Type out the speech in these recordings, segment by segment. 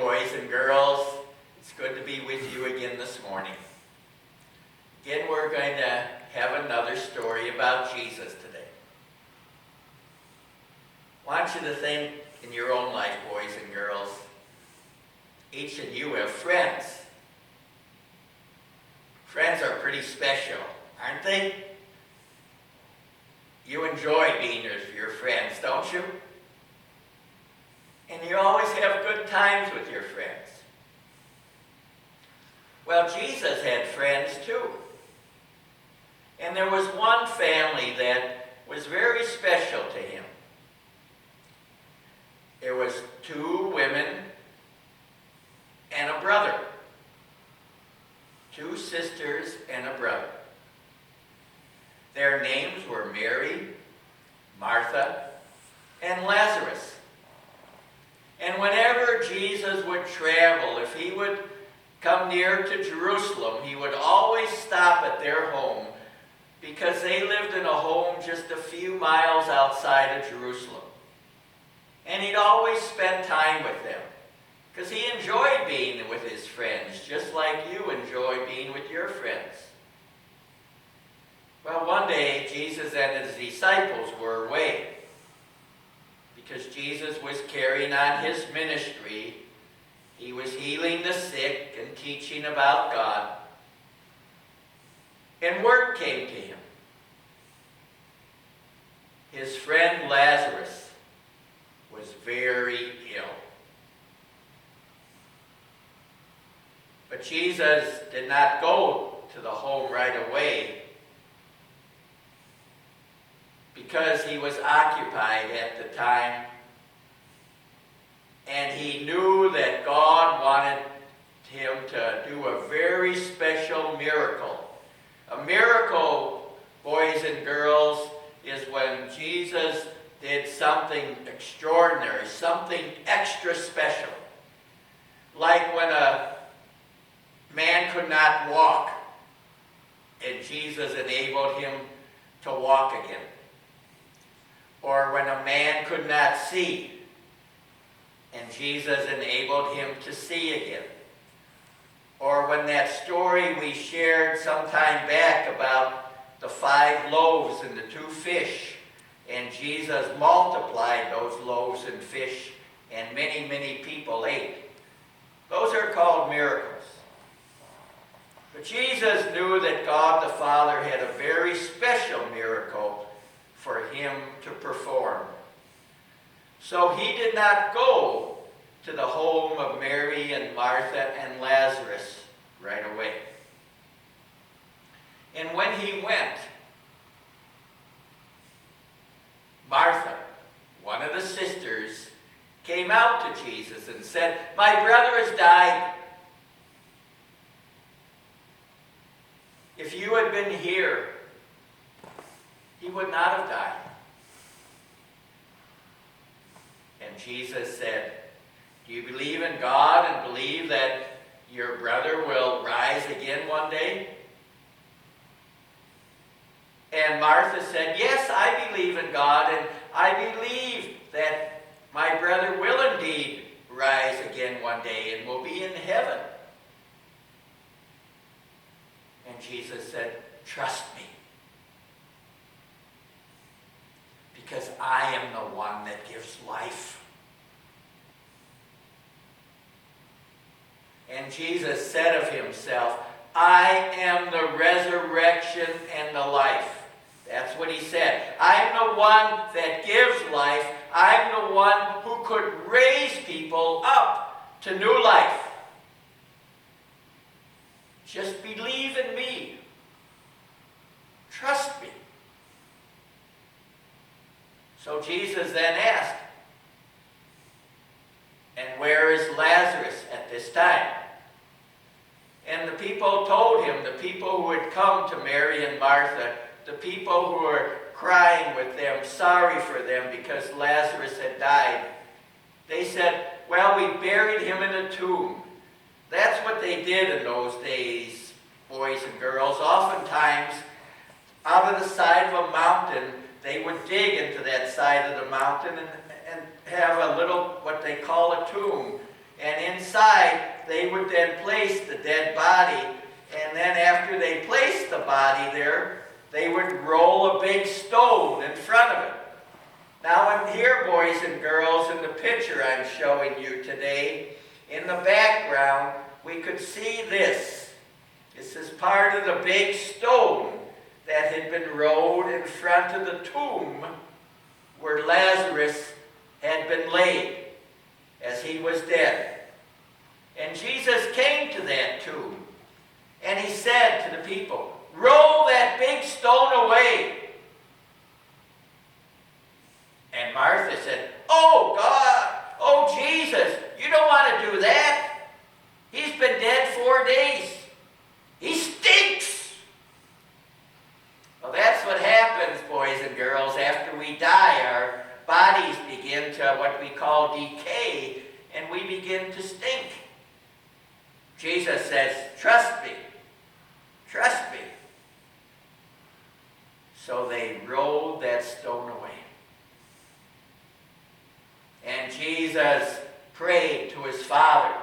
boys and girls. It's good to be with you again this morning. Again, we're going to have another story about Jesus today. I want you to think in your own life, boys and girls. Each of you have friends. Friends are pretty special, aren't they? You enjoy being with your friends, don't you? And you always have good times with your friends. Well, Jesus had friends too. And there was one family that was very special to him. There was 2 women and a brother. 2 sisters and a brother. Their names were Mary, Martha, and Lazarus. And whenever Jesus would travel, if he would come near to Jerusalem, he would always stop at their home because they lived in a home just a few miles outside of Jerusalem. And he'd always spend time with them because he enjoyed being with his friends, just like you enjoy being with your friends. Well, one day, Jesus and his disciples were away because Jesus was carrying on his ministry. He was healing the sick and teaching about God. And word came to him. His friend Lazarus was very ill. But Jesus did not go to the home right away because he was occupied at the time. And he knew that God wanted him to do a very special miracle. A miracle, boys and girls, is when Jesus did something extraordinary, something extra special. Like when a man could not walk, and Jesus enabled him to walk again. Or when a man could not see, and Jesus enabled him to see again. Or when that story we shared some time back about the 5 loaves and the 2 fish, and Jesus multiplied those loaves and fish, and many, many people ate. Those are called miracles. But Jesus knew that God the Father had a very special miracle for him to perform. So he did not go to the home of Mary and Martha and Lazarus right away. And when he went, Martha, one of the sisters, came out to Jesus and said, "My brother has died. If you had been here, he would not have died." And Jesus said, "Do you believe in God and believe that your brother will rise again one day?" And Martha said, "Yes, I believe in God, and I believe that my brother will indeed rise again one day and will be in heaven." And Jesus said, "Trust me, because I am the one that gives life." And Jesus said of himself, "I am the resurrection and the life." That's what he said. I'm the one that gives life. I'm the one who could raise people up to new life. Just believe in me. Trust me. So Jesus then asked, "And where is Lazarus at this time?" And the people told him, the people who had come to Mary and Martha, the people who were crying with them, sorry for them because Lazarus had died. They said, "Well, we buried him in a tomb." That's what they did in those days, boys and girls. Oftentimes, out of the side of a mountain, they would dig into that side of the mountain and have a little, what they call a tomb. And inside, they would then place the dead body. And then after they placed the body there, they would roll a big stone in front of it. Now in here, boys and girls, in the picture I'm showing you today, in the background, we could see this. This is part of the big stone that had been rolled in front of the tomb where Lazarus had been laid as he was dead. And Jesus came to that tomb, and he said to the people, "Roll that big stone away." And Martha said, "Oh God, oh Jesus, you don't want to do that. He's been dead 4 days. He stinks." Well, that's what happens, boys and girls. After we die, our bodies begin to what we call decay, and we begin to stink. Jesus says, "Trust me. Trust me." So they rolled that stone away. And Jesus prayed to his Father,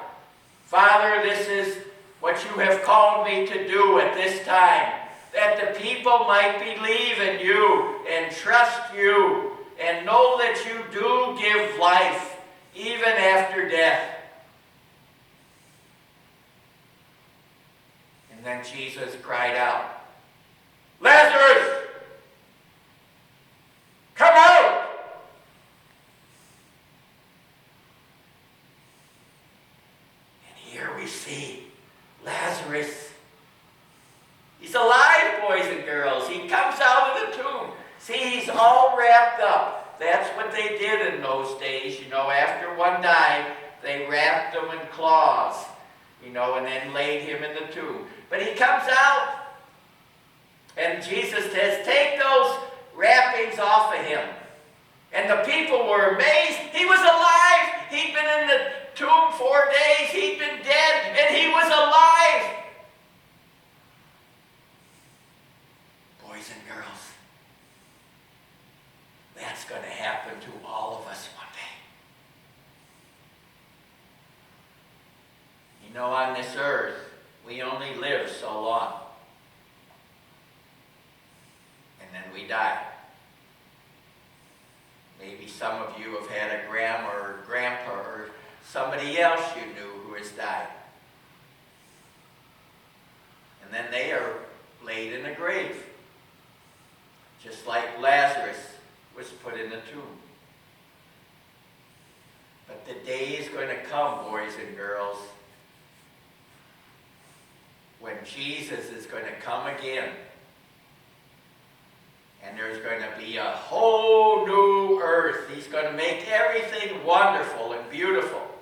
"Father, this is what you have called me to do at this time, that the people might believe in you and trust you and know that you do give life even after death." And then Jesus cried out, "Lazarus, come out!" And here we see Lazarus. He's alive, boys and girls. He comes out of the tomb. See, he's all wrapped up. That's what they did in those days. You know, after one died, they wrapped him in cloths, and then laid him in the tomb. But he comes out, and Jesus says, "Take those wrappings off of him." And the people were amazed. He was alive. He'd been in the tomb 4 days. He'd been dead, and he was alive. Boys and girls, that's going to happen to all of us one day. On this earth, we only live so long. And then we die. Maybe some of you have had a grandma or grandpa or somebody else you knew who has died. And then they are laid in a grave, just like Lazarus was put in the tomb. But the day is going to come, boys and girls, when Jesus is going to come again. And there's going to be a whole new earth. He's going to make everything wonderful and beautiful.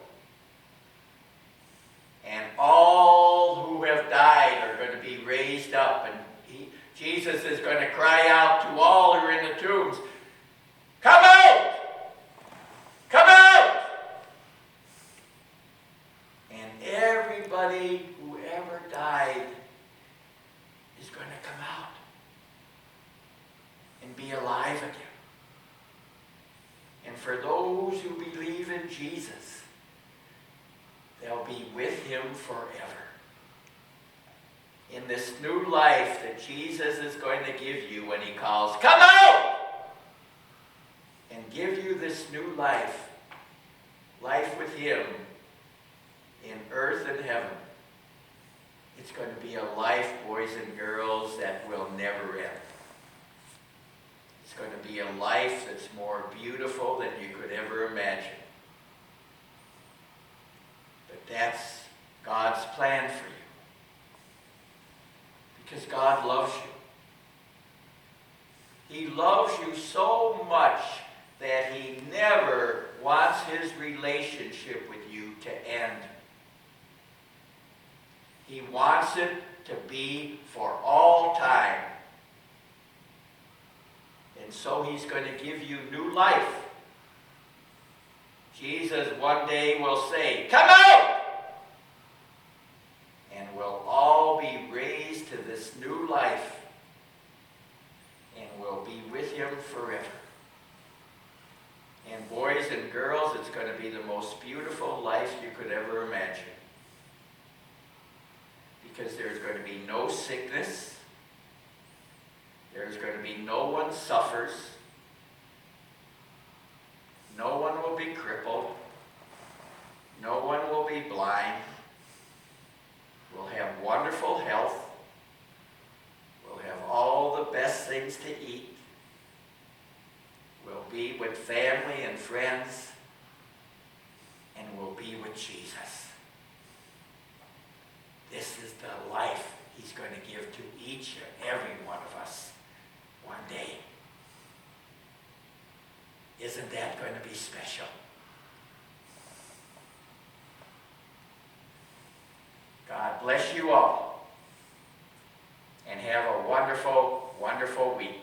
And all who have died are going to be raised up. And Jesus is going to cry out to all who are in the tombs, "Come out! Come out!" And everybody who ever died is going to come out and be alive again. And for those who believe in Jesus, they'll be with him forever. In this new life that Jesus is going to give you when he calls, "Come out!" and give you this new life with him in earth and heaven. It's going to be a life, boys and girls, that will never end. It's going to be a life that's more beautiful than you could ever imagine. But that's God's plan for you. Because God loves you. He loves you so much that he never wants his relationship with you to end. He wants it to be for all time. And so he's going to give you new life. Jesus one day will say, "Come out!" And we'll all be raised to this new life. And we'll be with him forever. And boys and girls, it's going to be the most most beautiful life you could ever imagine. Because there's going to be no sickness. There's going to be no one suffers. No one will be crippled. No one will be blind. We'll have wonderful health. We'll have all the best things to eat. We'll be with family and friends. And we'll be with Jesus. This is the life he's going to give to each and every one of us one day. Isn't that going to be special? God bless you all. And have a wonderful, wonderful week.